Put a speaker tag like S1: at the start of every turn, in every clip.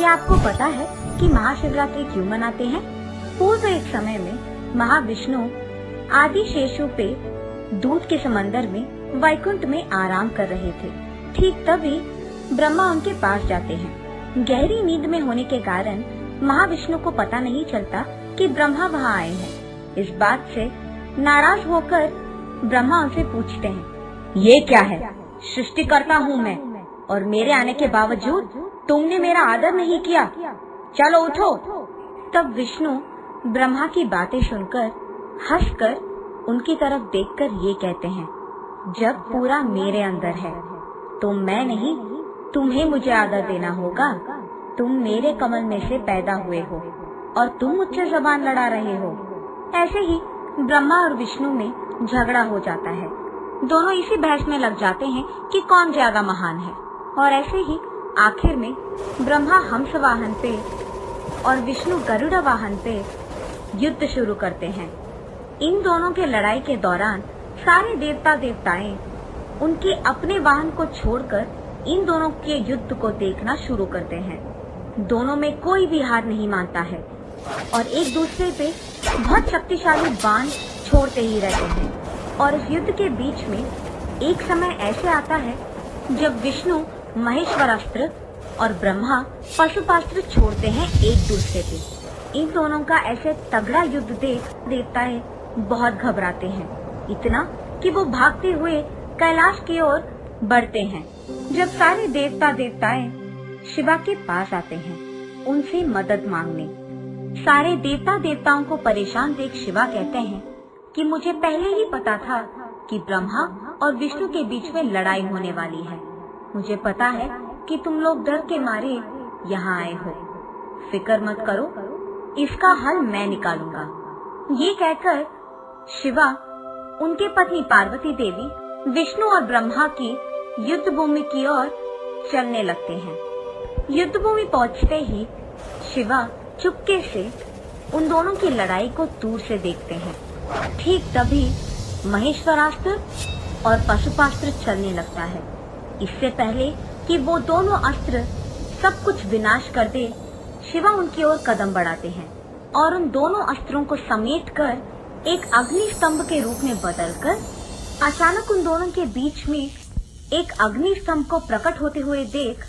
S1: क्या आपको पता है कि महाशिवरात्रि क्यों मनाते हैं? पूर्व एक समय में महाविष्णु आदि शेषु पे दूध के समंदर में वैकुंठ में आराम कर रहे थे। ठीक तभी ब्रह्मा उनके पास जाते हैं। गहरी नींद में होने के कारण महाविष्णु को पता नहीं चलता कि ब्रह्मा वहाँ आए हैं। इस बात से नाराज होकर ब्रह्मा उनसे पूछते हैं, ये क्या है? सृष्टिकर्ता हूँ मैं और मेरे आने के बावजूद तुमने मेरा आदर नहीं किया, चलो उठो। तब विष्णु ब्रह्मा की बातें सुनकर हंसकर उनकी तरफ देखकर ये कहते हैं, जब पूरा मेरे अंदर है तो मैं नहीं, तुम्हें मुझे आदर देना होगा। तुम मेरे कमल में से पैदा हुए हो और तुम मुझसे जबान लड़ा रहे हो। ऐसे ही ब्रह्मा और विष्णु में झगड़ा हो जाता है। दोनों इसी बहस में लग जाते हैं कि कौन ज्यादा महान है। और ऐसे ही आखिर में ब्रह्मा हंस वाहन पे और विष्णु गरुड़ वाहन पे युद्ध शुरू करते हैं। इन दोनों के लड़ाई के दौरान सारे देवता देवताएं उनके अपने वाहन को छोड़कर इन दोनों के युद्ध को देखना शुरू करते हैं। दोनों में कोई भी हार नहीं मानता है और एक दूसरे पे बहुत शक्तिशाली बाण छोड़ते ही रहते हैं। और इस युद्ध के बीच में एक समय ऐसे आता है जब विष्णु महेश्वरास्त्र और ब्रह्मा पशुपास्त्र छोड़ते हैं एक दूसरे पे। इन दोनों का ऐसे तगड़ा युद्ध देख देवताएं बहुत घबराते हैं, इतना कि वो भागते हुए कैलाश की ओर बढ़ते हैं। जब सारे देवता देवताएं शिवा के पास आते हैं उनसे मदद मांगने, सारे देवता देवताओं को परेशान देख शिवा कहते हैं कि मुझे पहले ही पता था कि ब्रह्मा और विष्णु के बीच में लड़ाई होने वाली है। मुझे पता है कि तुम लोग डर के मारे यहाँ आए हो। फिक्र मत करो, इसका हल मैं निकालूंगा। ये कहकर शिवा उनके पत्नी पार्वती देवी विष्णु और ब्रह्मा की युद्ध भूमि की ओर चलने लगते हैं। युद्ध भूमि पहुँचते ही शिवा चुपके से उन दोनों की लड़ाई को दूर से देखते हैं। ठीक तभी महेश्वरास्त्र और पशुपास्त्र चलने लगता है। इससे पहले कि वो दोनों अस्त्र सब कुछ विनाश कर दे, शिवा उनकी ओर कदम बढ़ाते हैं और उन दोनों अस्त्रों को समेटकर एक अग्नि स्तंभ के रूप में बदलकर अचानक उन दोनों के बीच में एक अग्नि स्तंभ को प्रकट होते हुए देख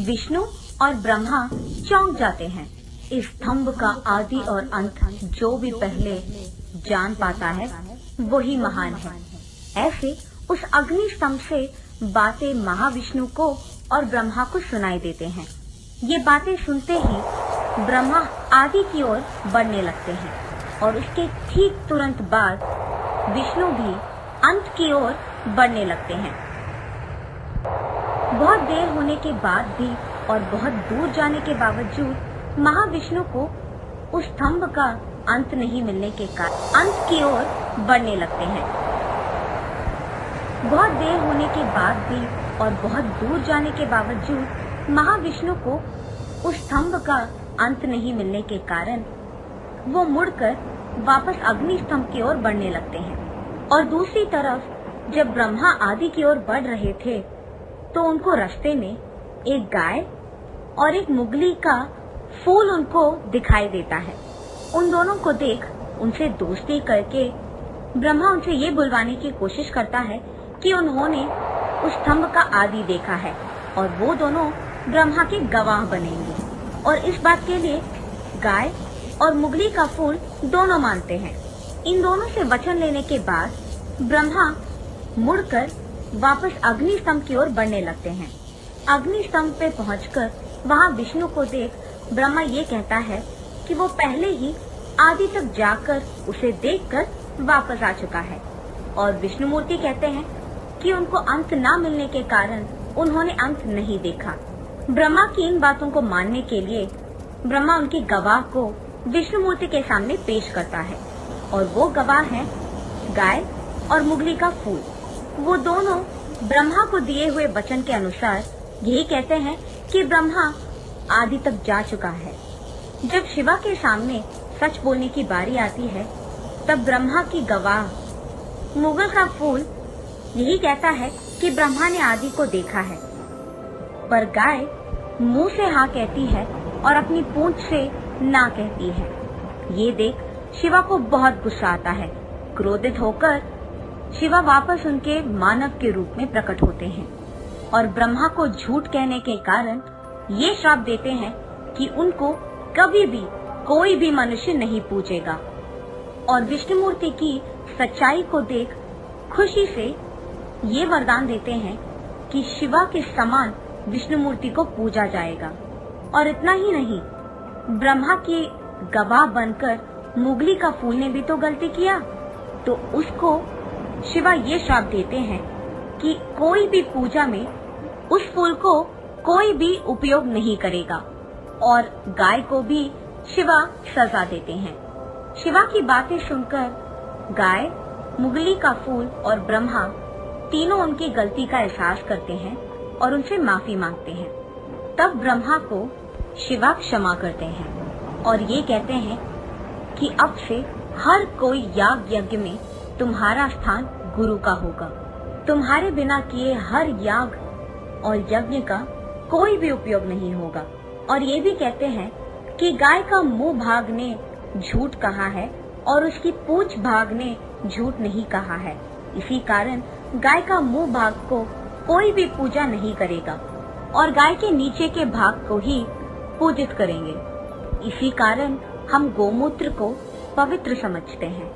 S1: विष्णु और ब्रह्मा चौंक जाते हैं। इस स्तंभ का आदि और अंत जो भी पहले जान पाता है वही महान है। ऐसे उस अग्नि स्तंभ से बातें महाविष्णु को और ब्रह्मा को सुनाई देते हैं। ये बातें सुनते ही ब्रह्मा आदि की ओर बढ़ने लगते हैं और उसके ठीक तुरंत बाद विष्णु भी अंत की ओर बढ़ने लगते हैं। बहुत देर होने के बाद भी और बहुत दूर जाने के बावजूद महाविष्णु को उस स्तंभ का अंत नहीं मिलने के कारण अंत की ओर बढ़ने लगते हैं। बहुत देर होने के बाद भी और बहुत दूर जाने के बावजूद महाविष्णु को उस स्तंभ का अंत नहीं मिलने के कारण वो मुड़कर वापस अग्नि स्तंभ की ओर बढ़ने लगते हैं। और दूसरी तरफ जब ब्रह्मा आदि की ओर बढ़ रहे थे तो उनको रास्ते में एक गाय और एक मुगली का फूल उनको दिखाई देता है। उन दोनों को देख उनसे दोस्ती करके ब्रह्मा उनसे ये बुलवाने की कोशिश करता है कि उन्होंने उस स्तंभ का आदि देखा है और वो दोनों ब्रह्मा के गवाह बनेंगे। और इस बात के लिए गाय और मुगली का फूल दोनों मानते हैं। इन दोनों से वचन लेने के बाद ब्रह्मा मुड़कर वापस अग्नि स्तंभ की ओर बढ़ने लगते हैं। अग्नि स्तंभ पे पहुंचकर वहां विष्णु को देख ब्रह्मा ये कहता है कि वो पहले ही आदि तक जाकर उसे देखकर वापस आ चुका है। और विष्णु मूर्ति कहते हैं कि उनको अंत ना मिलने के कारण उन्होंने अंत नहीं देखा। ब्रह्मा की इन बातों को मानने के लिए ब्रह्मा उनकी गवाह को विष्णु मूर्ति के सामने पेश करता है और वो गवाह है गाय और मुगली का फूल। वो दोनों ब्रह्मा को दिए हुए वचन के अनुसार यही कहते हैं कि ब्रह्मा आदि तक जा चुका है। जब शिवा के सामने सच बोलने की बारी आती है तब ब्रह्मा की गवाह मुगल का फूल यही कहता है कि ब्रह्मा ने आदि को देखा है, पर गाय मुंह से हाँ कहती है और अपनी पूंछ से ना कहती है। ये देख शिवा को बहुत गुस्सा आता है। क्रोधित होकर शिवा वापस उनके मानव के रूप में प्रकट होते हैं और ब्रह्मा को झूठ कहने के कारण ये श्राप देते हैं कि उनको कभी भी कोई भी मनुष्य नहीं पूजेगा। और विष्णुमूर्ति की सच्चाई को देख खुशी से ये वरदान देते हैं कि शिवा के समान विष्णुमूर्ति को पूजा जाएगा। और इतना ही नहीं, ब्रह्मा के गवाह बनकर मुगली का फूल ने भी तो गलती किया, तो उसको शिवा ये श्राप देते हैं कि कोई भी पूजा में उस फूल को कोई भी उपयोग नहीं करेगा। और गाय को भी शिवा सजा देते हैं। शिवा की बातें सुनकर गाय, मुगली का फूल और ब्रह्मा तीनों उनकी गलती का एहसास करते हैं और उनसे माफी मांगते हैं। तब ब्रह्मा को शिवा क्षमा करते हैं और ये कहते हैं कि अब से हर कोई याग यज्ञ में तुम्हारा स्थान गुरु का होगा। तुम्हारे बिना किए हर याग और यज्ञ का कोई भी उपयोग नहीं होगा। और ये भी कहते हैं कि गाय का मुंह भाग ने झूठ कहा है और उसकी पूंछ भाग ने झूठ नहीं कहा है। इसी कारण गाय का मुंह भाग को कोई भी पूजा नहीं करेगा और गाय के नीचे के भाग को ही पूजित करेंगे। इसी कारण हम गोमूत्र को पवित्र समझते हैं।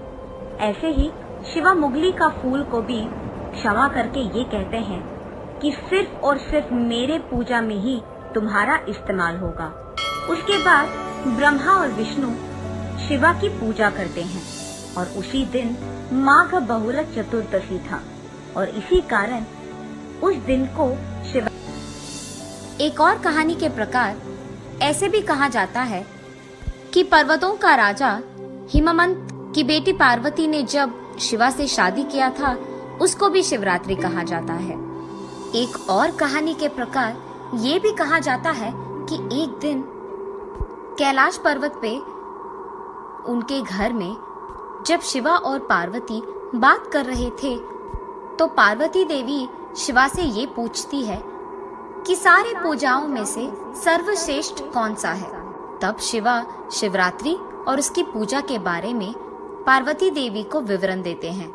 S1: ऐसे ही शिवा मुगली का फूल को भी क्षमा करके ये कहते हैं कि सिर्फ और सिर्फ मेरे पूजा में ही तुम्हारा इस्तेमाल होगा। उसके बाद ब्रह्मा और विष्णु शिवा की पूजा करते हैं और उसी दिन माघ बहुल चतुर्दशी था और इसी कारण उस दिन को शिवा।
S2: एक और कहानी के प्रकार ऐसे भी कहा जाता है कि पर्वतों का राजा हिमवंत की बेटी पार्वती ने जब शिवा से शादी किया था, उसको भी शिवरात्रि कहा जाता है। एक और कहानी के प्रकार ये भी कहा जाता है कि एक दिन कैलाश पर्वत पे उनके घर में जब शिवा और पार्वती बात कर रहे थे, तो पार्वती देवी शिवा से ये पूछती है कि सारे पूजाओं में से सर्वश्रेष्ठ कौन सा है। तब शिवा शिवरात्रि और उसकी पूजा के बारे में पार्वती देवी को विवरण देते हैं।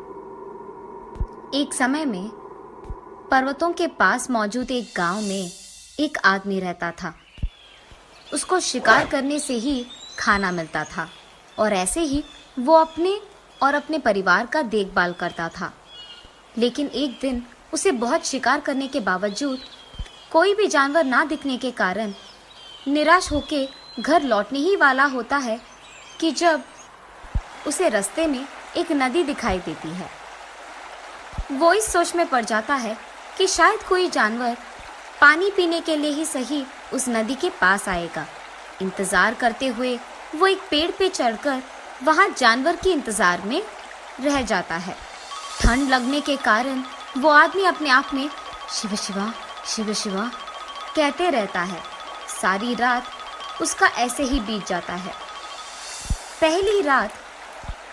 S2: एक समय में पर्वतों के पास मौजूद एक गांव में एक आदमी रहता था। उसको शिकार करने से ही खाना मिलता था और ऐसे ही वो अपने और अपने परिवार का देखभाल करता था। लेकिन एक दिन उसे बहुत शिकार करने के बावजूद कोई भी जानवर ना दिखने के कारण निराश होके घर लौटने ही वाला होता है कि जब उसे रास्ते में एक नदी दिखाई देती है। वो इस सोच में पड़ जाता है कि शायद कोई जानवर पानी पीने के लिए ही सही उस नदी के पास आएगा। इंतजार करते हुए वो एक पेड़ पे चढ़कर वहां जानवर के इंतजार में रह जाता है। ठंड लगने के कारण वो आदमी अपने आप में शिव शिवा शिव शिवा कहते रहता है। सारी रात उसका ऐसे ही बीत जाता है। पहली रात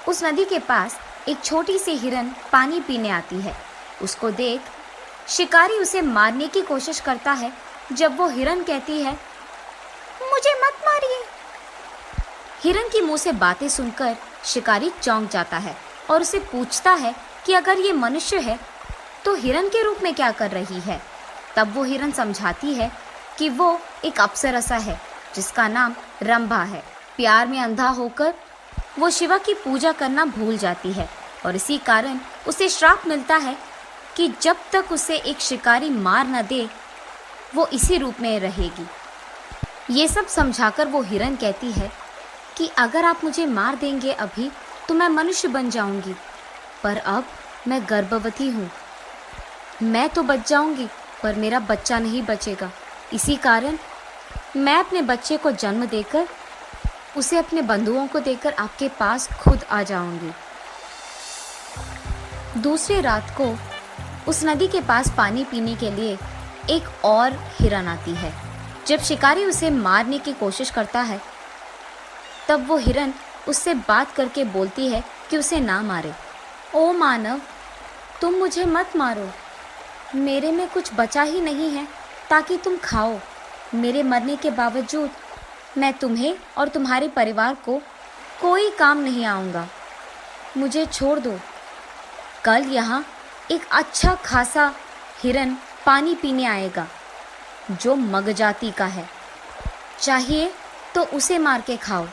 S2: उस नदी के पास एक छोटी सी हिरन पानी पीने आती है। उसको देख शिकारी उसे मारने की कोशिश करता है। जब वो हिरन कहती है, मुझे मत मारिए। हिरन की मुंह से बातें सुनकर शिकारी चौंक जाता है और उसे पूछता है कि अगर ये मनुष्य है तो हिरन के रूप में क्या कर रही है। तब वो हिरन समझाती है कि वो एक अप्सरसा है जिसका नाम रंभा है। प्यार में अंधा होकर वो शिवा की पूजा करना भूल जाती है और इसी कारण उसे श्राप मिलता है कि जब तक उसे एक शिकारी मार न दे वो इसी रूप में रहेगी। ये सब समझाकर वो हिरन कहती है कि अगर आप मुझे मार देंगे अभी तो मैं मनुष्य बन जाऊंगी, पर अब मैं गर्भवती हूँ। मैं तो बच जाऊंगी पर मेरा बच्चा नहीं बचेगा। इसी कारण मैं अपने बच्चे को जन्म देकर उसे अपने बंधुओं को देकर आपके पास खुद आ जाऊंगी। दूसरी रात को उस नदी के पास पानी पीने के लिए एक और हिरन आती है। जब शिकारी उसे मारने की कोशिश करता है तब वो हिरन उससे बात करके बोलती है कि उसे ना मारे। ओ मानव, तुम मुझे मत मारो, मेरे में कुछ बचा ही नहीं है ताकि तुम खाओ। मेरे मरने के बावजूद मैं तुम्हें और तुम्हारे परिवार को कोई काम नहीं आऊँगा। मुझे छोड़ दो। कल यहाँ एक अच्छा खासा हिरन पानी पीने आएगा जो मग जाति का है। चाहिए तो उसे मार के खाओ।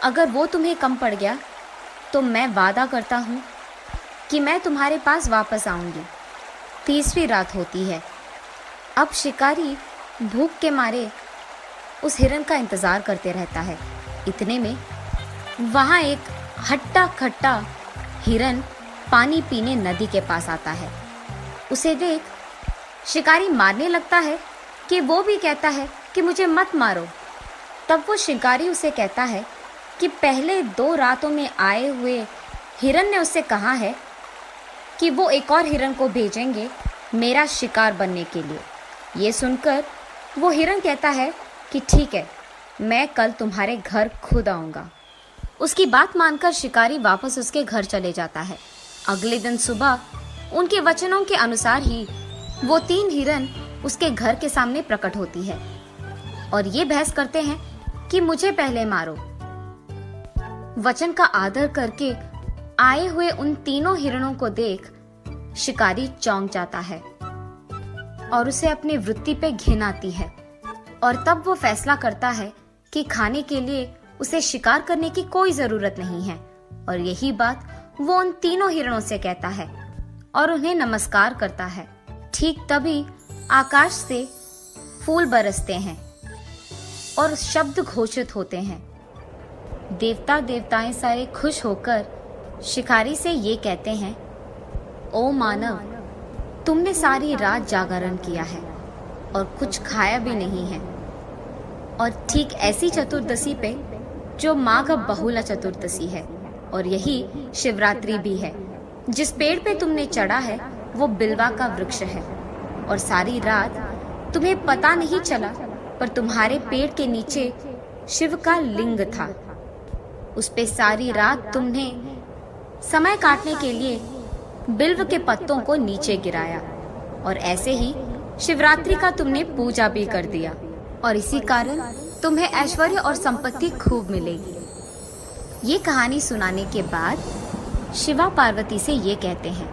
S2: अगर वो तुम्हें कम पड़ गया तो मैं वादा करता हूँ कि मैं तुम्हारे पास वापस आऊँगी। तीसरी रात होती है। अब शिकारी भूख के मारे उस हिरन का इंतज़ार करते रहता है। इतने में वहाँ एक हट्टा खट्टा हिरन पानी पीने नदी के पास आता है। उसे देख शिकारी मारने लगता है कि वो भी कहता है कि मुझे मत मारो। तब वो शिकारी उसे कहता है कि पहले 2 रातों में आए हुए हिरन ने उससे कहा है कि वो एक और हिरन को भेजेंगे मेरा शिकार बनने के लिए। ये सुनकर वो हिरन कहता है कि ठीक है, मैं कल तुम्हारे घर खुद आऊँगा। उसकी बात मानकर शिकारी वापस उसके घर चले जाता है। अगले दिन सुबह उनके वचनों के अनुसार ही वो 3 हिरन उसके घर के सामने प्रकट होती है और ये बहस करते हैं कि मुझे पहले मारो। वचन का आदर करके आए हुए उन तीनों हिरणों को देख शिकारी चौंक जाता है और उसे अपनी वृत्ति पे घिन आती है और तब वो फैसला करता है कि खाने के लिए उसे शिकार करने की कोई जरूरत नहीं है। और यही बात वो उन तीनों हिरणों से कहता है और उन्हें नमस्कार करता है। ठीक तभी आकाश से फूल बरसते हैं और शब्द घोषित होते हैं। देवता देवताएं सारे खुश होकर शिकारी से ये कहते हैं, ओ मानव, तुमने सारी रात जागरण किया है और कुछ खाया भी नहीं है। और ठीक ऐसी चतुर्दशी पे जो माघ बहुला चतुर्दशी है और यही शिवरात्रि भी है। जिस पेड़ पे तुमने चढ़ा है वो बिल्वा का वृक्ष है और सारी रात तुम्हें पता नहीं चला, पर तुम्हारे पेड़ के नीचे शिव का लिंग था। उस पे सारी रात तुमने समय काटने के लिए बिल्व के पत्तों को नीचे गिराया और ऐसे ही शिवरात्रि का तुमने पूजा भी कर दिया और इसी कारण तुम्हें ऐश्वर्य और संपत्ति खूब मिलेगी। ये कहानी सुनाने के बाद शिवा पार्वती से ये कहते हैं,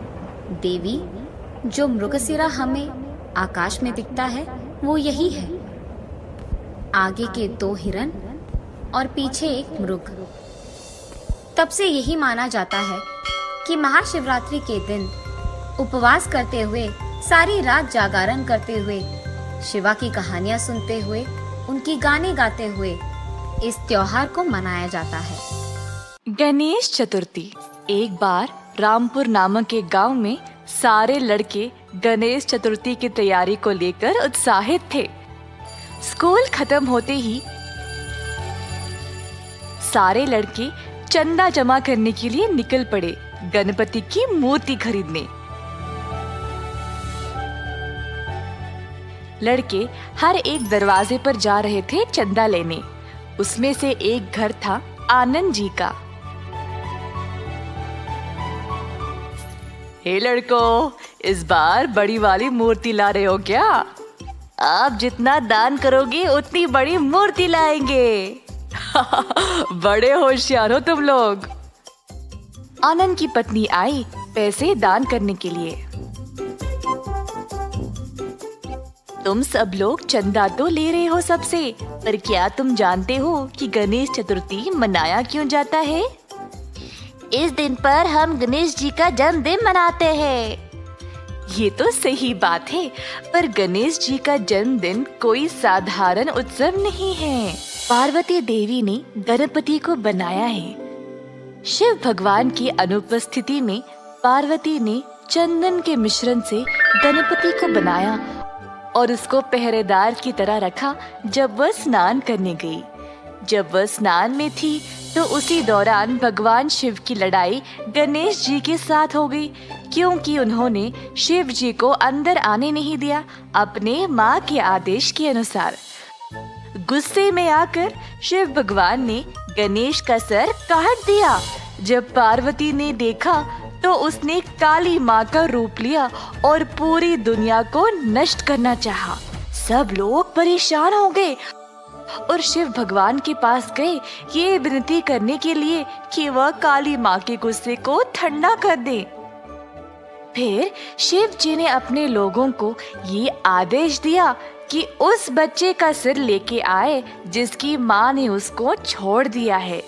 S2: देवी, जो मृगशिरा हमें आकाश में दिखता है वो यही है। आगे के 2 हिरन और पीछे एक मृग। तब से यही माना जाता है कि महाशिवरात्रि के दिन उपवास करते हुए, सारी रात जागरण करते हुए, शिवा की कहानियां सुनते हुए, उनकी गाने गाते हुए इस त्योहार को मनाया जाता है।
S3: गणेश चतुर्थी। एक बार रामपुर नामक एक गांव में सारे लड़के गणेश चतुर्थी की तैयारी को लेकर उत्साहित थे। स्कूल खत्म होते ही सारे लड़के चंदा जमा करने के लिए निकल पड़े गणपति की मूर्ति खरीदने। लड़के हर एक दरवाजे पर जा रहे थे चंदा लेने। उसमें से एक घर था आनंद जी का। हे लड़कों, इस बार बड़ी वाली मूर्ति ला रहे हो क्या? आप जितना दान करोगे उतनी बड़ी मूर्ति लाएंगे। बड़े होशियार हो तुम लोग। आनंद की पत्नी आई पैसे दान करने के लिए। तुम सब लोग चंदा तो ले रहे हो सबसे, पर क्या तुम जानते हो कि गणेश चतुर्थी मनाया क्यों जाता है? इस दिन पर हम गणेश जी का जन्मदिन मनाते हैं। ये तो सही बात है, पर गणेश जी का जन्मदिन कोई साधारण उत्सव नहीं है। पार्वती देवी ने गणपति को बनाया है। शिव भगवान की अनुपस्थिति में पार्वती ने चंदन के मिश्रण से गणपति को बनाया और उसको पहरेदार की तरह रखा जब वह स्नान करने गई। जब वह स्नान में थी तो उसी दौरान भगवान शिव की लड़ाई गणेश जी के साथ हो गई, क्योंकि उन्होंने शिव जी को अंदर आने नहीं दिया अपने माँ के आदेश के अनुसार। गुस्से में आकर शिव भगवान ने गणेश का सर काट दिया। जब पार्वती ने देखा तो उसने काली माँ का रूप लिया और पूरी दुनिया को नष्ट करना चाहा। सब लोग परेशान हो गए और शिव भगवान के पास गए ये विनती करने के लिए कि वह काली माँ के गुस्से को ठंडा कर दे। फिर शिव जी ने अपने लोगों को ये आदेश दिया कि उस बच्चे का सिर लेके आए जिसकी माँ ने उसको छोड़ दिया है।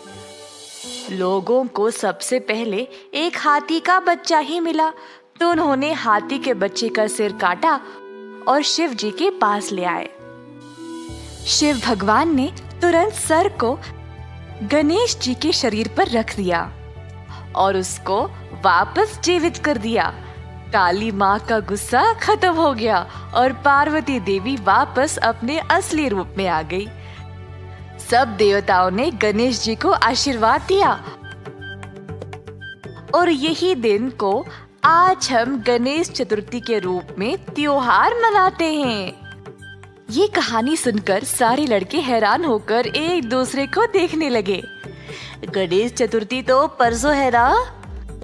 S3: लोगों को सबसे पहले एक हाथी का बच्चा ही मिला, तो उन्होंने हाथी के बच्चे का सिर काटा और शिव जी के पास ले आए। शिव भगवान ने तुरंत सर को गणेश जी के शरीर पर रख दिया और उसको वापस जीवित कर दिया। काली माँ का गुस्सा खत्म हो गया और पार्वती देवी वापस अपने असली रूप में आ गई। सब देवताओं ने गणेश जी को आशीर्वाद दिया और यही दिन को आज हम गणेश चतुर्थी के रूप में त्योहार मनाते हैं। ये कहानी सुनकर सारे लड़के हैरान होकर एक दूसरे को देखने लगे। गणेश चतुर्थी तो परसों है ना?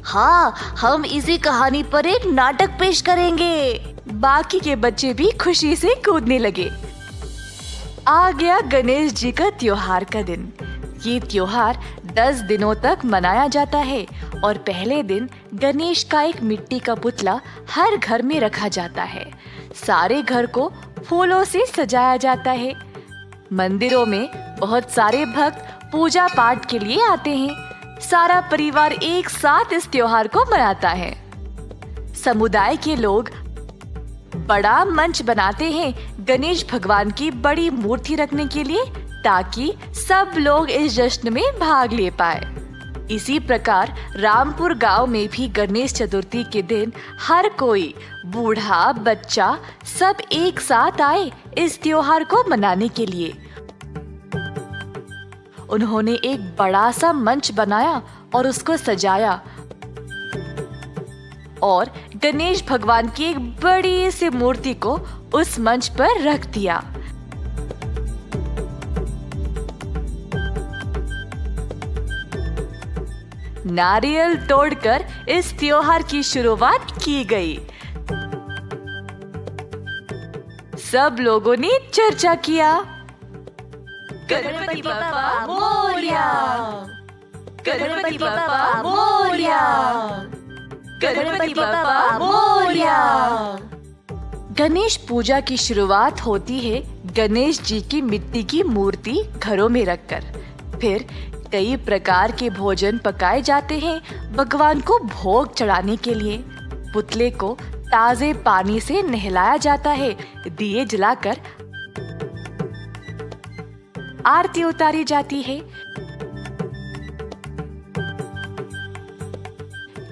S3: हाँ, हम इसी कहानी पर एक नाटक पेश करेंगे। बाकी के बच्चे भी खुशी से कूदने लगे। आ गया गणेश जी का त्योहार का दिन। ये त्योहार 10 दिनों तक मनाया जाता है और पहले दिन गणेश का एक मिट्टी का पुतला हर घर में रखा जाता है। सारे घर को फूलों से सजाया जाता है। मंदिरों में बहुत सारे भक्त पूजा पाठ के लिए आते हैं। सारा परिवार एक साथ इस त्योहार को मनाता है। समुदाय के लोग बड़ा मंच बनाते हैं गणेश भगवान की बड़ी मूर्ति रखने के लिए, ताकि सब लोग इस जश्न में भाग ले पाए। इसी प्रकार रामपुर गांव में भी गणेश चतुर्थी के दिन हर कोई, बूढ़ा बच्चा, सब एक साथ आए इस त्योहार को मनाने के लिए। उन्होंने एक बड़ा सा मंच बनाया और उसको सजाया और गणेश भगवान की एक बड़ी सी मूर्ति को उस मंच पर रख दिया। नारियल तोड़कर इस त्योहार की शुरुआत की गई। सब लोगों ने चर्चा किया। गणपति बप्पा मोरया, गणपति बप्पा मोरया, गणपति बप्पा मोरया। गणेश पूजा की शुरुआत होती है गणेश जी की मिट्टी की मूर्ति घरों में रखकर। फिर कई प्रकार के भोजन पकाए जाते हैं भगवान को भोग चढ़ाने के लिए। पुतले को ताजे पानी से नहलाया जाता है। दिए जलाकर आरती उतारी जाती है।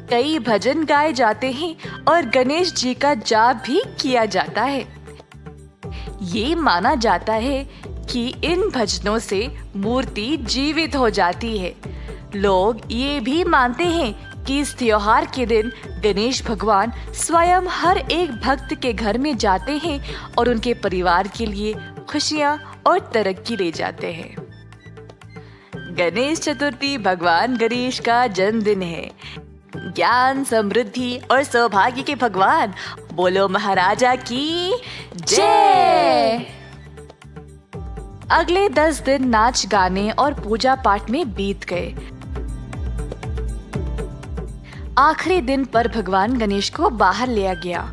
S3: कई भजन गाए जाते हैं और गणेश जी का जाप भी किया जाता है। ये माना जाता है कि इन भजनों से मूर्ति जीवित हो जाती है। लोग ये भी मानते हैं कि इस त्योहार के दिन गणेश भगवान स्वयं हर एक भक्त के घर में जाते हैं और उनके परिवार के लिए खुशियां और तरक्की ले जाते हैं। गणेश चतुर्थी भगवान गणेश का जन्मदिन है। ज्ञान, समृद्धि और सौभाग्य के भगवान, बोलो महाराजा की जय। अगले 10 दिन नाच गाने और पूजा पाठ में बीत गए। आखिरी दिन पर भगवान गणेश को बाहर लिया गया।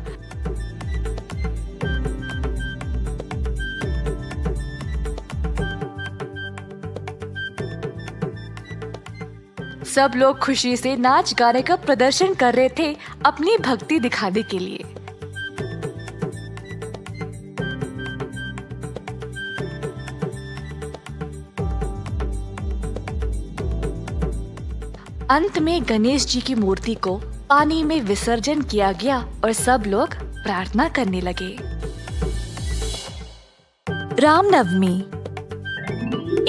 S3: सब लोग खुशी से नाच गाने का प्रदर्शन कर रहे थे अपनी भक्ति दिखाने के लिए। अंत में गणेश जी की मूर्ति को पानी में विसर्जन किया गया और सब लोग प्रार्थना करने लगे। रामनवमी।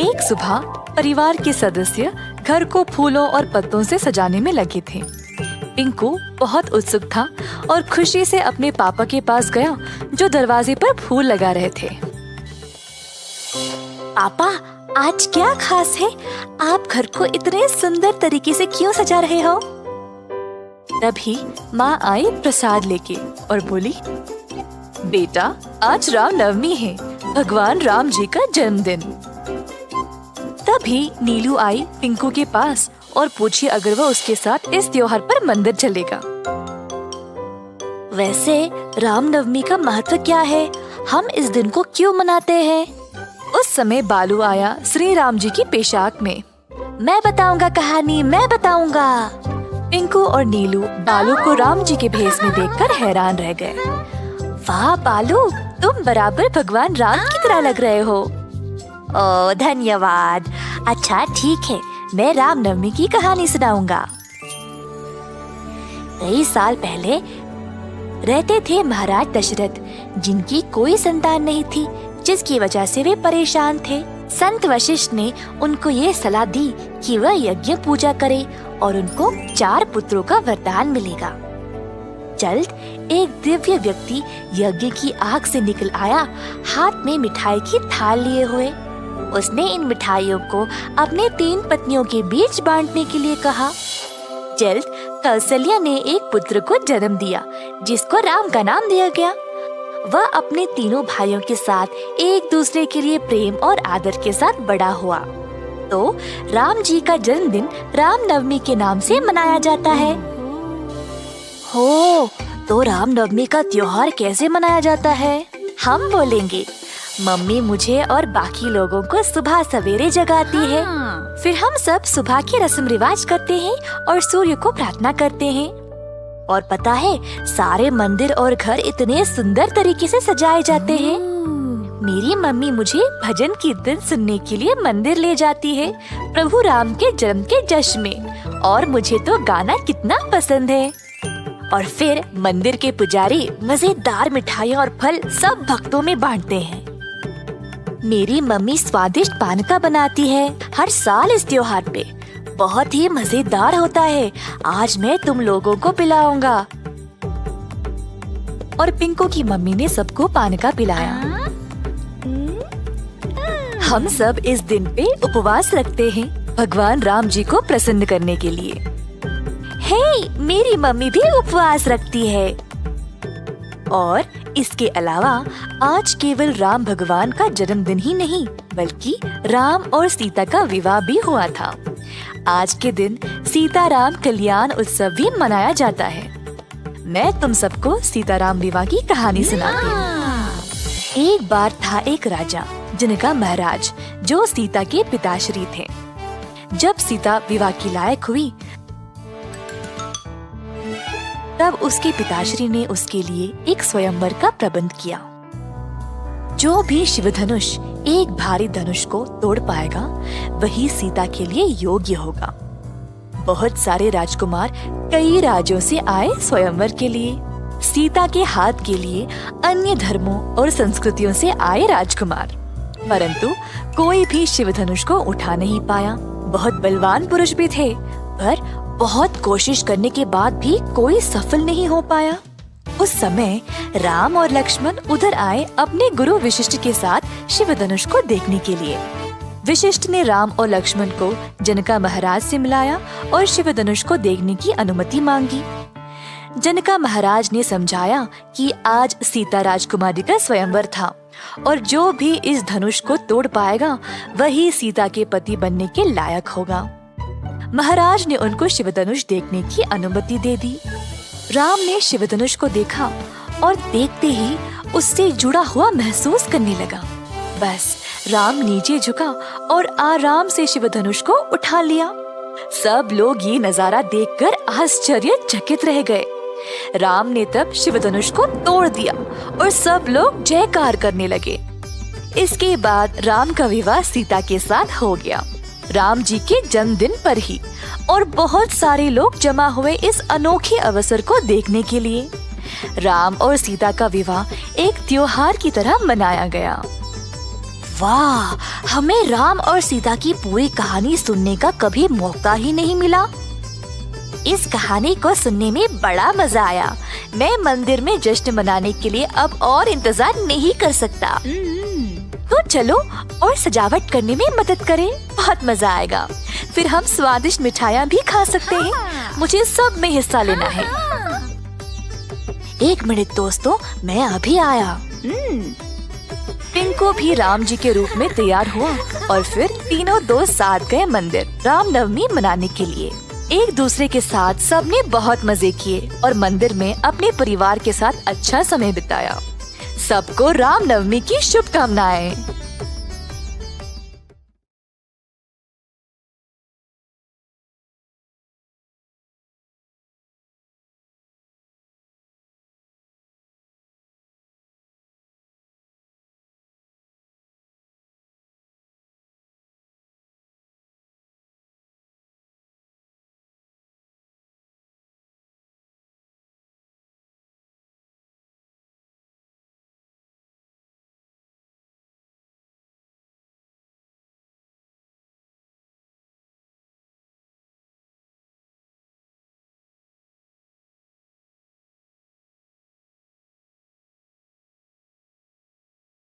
S3: एक सुबह परिवार के सदस्य घर को फूलों और पत्तों से सजाने में लगे थे। पिंकू बहुत उत्सुक था और खुशी से अपने पापा के पास गया जो दरवाजे पर फूल लगा रहे थे।
S4: पापा, आज क्या खास है? आप घर को इतने सुंदर तरीके से क्यों सजा रहे हो?
S3: तभी माँ आई प्रसाद लेके और बोली, बेटा आज रामनवमी है, भगवान राम जी का जन्मदिन।
S4: तभी नीलू आई पिंकू के पास और पूछी अगर वह उसके साथ इस त्योहार पर मंदिर चलेगा। वैसे रामनवमी का महत्व क्या है? हम इस दिन को क्यों मनाते हैं? उस समय बालू आया श्री राम जी की पोशाक में। मैं बताऊंगा कहानी, मैं बताऊंगा। पिंकू और नीलू बालू को राम जी के भेष में देखकर हैरान रह गए। वाह बालू, तुम बराबर भगवान राम की तरह लग रहे हो। ओह धन्यवाद। अच्छा ठीक है, मैं रामनवमी की कहानी सुनाऊंगा। कई साल पहले रहते थे महाराज दशरथ, जिनकी कोई संतान नहीं थी, जिसकी वजह से वे परेशान थे। संत वशिष्ठ ने उनको ये सलाह दी कि वह यज्ञ पूजा करे और उनको 4 पुत्रों का वरदान मिलेगा। जल्द एक दिव्य व्यक्ति यज्ञ की आग से निकल आया, हाथ में मिठाई की थाल लिए हुए। उसने इन मिठाइयों को अपने 3 पत्नियों के बीच बांटने के लिए कहा। जल्द कौशल्या ने एक पुत्र को जन्म दिया, जिसको राम का नाम दिया गया। वह अपने तीनों भाइयों के साथ एक दूसरे के लिए प्रेम और आदर के साथ बड़ा हुआ। तो राम जी का जन्मदिन रामनवमी के नाम से मनाया जाता है। हो, तो रामनवमी का त्योहार कैसे मनाया जाता है? हम बोलेंगे। मम्मी मुझे और बाकी लोगों को सुबह सवेरे जगाती है। फिर हम सब सुबह के रस्म रिवाज करते हैं और सूर्य को प्रार्थना करते हैं। और पता है, सारे मंदिर और घर इतने सुंदर तरीके से सजाए जाते हैं। मेरी मम्मी मुझे भजन कीर्तन सुनने के लिए मंदिर ले जाती है, प्रभु राम के जन्म के जश्न में। और मुझे तो गाना कितना पसंद है। और फिर मंदिर के पुजारी मजेदार मिठाइयाँ और फल सब भक्तों में बांटते हैं। मेरी मम्मी स्वादिष्ट पानका बनाती है हर साल इस त्योहार पे। बहुत ही मजेदार होता है। आज मैं तुम लोगों को पिलाऊंगा। और पिंकू की मम्मी ने सबको पानका पिलाया। हम सब इस दिन पे उपवास रखते हैं भगवान राम जी को प्रसन्न करने के लिए। हे, मेरी मम्मी भी उपवास रखती है। और इसके अलावा आज केवल राम भगवान का जन्मदिन ही नहीं, बल्कि राम और सीता का विवाह भी हुआ था। आज के दिन सीताराम कल्याण उत्सव भी मनाया जाता है। मैं तुम सबको सीताराम विवाह की कहानी सुनाती हूँ। एक बार था एक राजा, जिनका महाराज, जो सीता के पिताश्री थे। जब सीता विवाह की लायक हुई, तब उसके पिताश्री ने उसके लिए एक स्वयंवर का प्रबंध किया। जो भी शिवधनुष एक भारी धनुष को तोड़ पाएगा, वही सीता के लिए योग्य होगा। बहुत सारे राजकुमार कई राज्यों से आए स्वयंवर के लिए। सीता के हाथ के लिए अन्य धर्मों और संस्कृतियों से आए राजकुमार, परंतु कोई भी शिवधनुष को उठा नहीं पाया। बहुत बलवान पुरुष भी थे, पर बहुत कोशिश करने के बाद भी कोई सफल नहीं हो पाया। उस समय राम और लक्ष्मण उधर आए अपने गुरु वशिष्ठ के साथ शिवधनुष को देखने के लिए। वशिष्ठ ने राम और लक्ष्मण को जनका महाराज से मिलाया और शिवधनुष को देखने की अनुमति मांगी। जनका महाराज ने समझाया कि आज सीता राजकुमारी का स्वयंवर था और जो भी इस धनुष को तोड़ पाएगा, वही सीता के पति बनने के लायक होगा। महाराज ने उनको शिवधनुष देखने की अनुमति दे दी। राम ने शिवधनुष को देखा और देखते ही उससे जुड़ा हुआ महसूस करने लगा। बस राम नीचे झुका और आराम से शिवधनुष को उठा लिया। सब लोग ये नजारा देखकर आश्चर्यचकित रह गए। राम ने तब शिवधनुष को तोड़ दिया और सब लोग जयकार करने लगे। इसके बाद राम का विवाह सीता के साथ हो गया, राम जी के जन्मदिन पर ही। और बहुत सारे लोग जमा हुए इस अनोखे अवसर को देखने के लिए। राम और सीता का विवाह एक त्योहार की तरह मनाया गया। वाह, हमें राम और सीता की पूरी कहानी सुनने का कभी मौका ही नहीं मिला। इस कहानी को सुनने में बड़ा मजा आया। मैं मंदिर में जश्न मनाने के लिए अब और इंतजार नहीं कर सकता। तो चलो और सजावट करने में मदद करें, बहुत मजा आएगा। फिर हम स्वादिष्ट मिठाइयाँ भी खा सकते हैं। मुझे सब में हिस्सा लेना है। एक मिनट दोस्तों, मैं अभी आया। टिंकू भी राम जी के रूप में तैयार हुआ और फिर तीनों दोस्त साथ गए मंदिर रामनवमी मनाने के लिए। एक दूसरे के साथ सबने बहुत मजे किए और मंदिर में अपने परिवार के साथ अच्छा समय बिताया। सबको रामनवमी की शुभकामनाएं।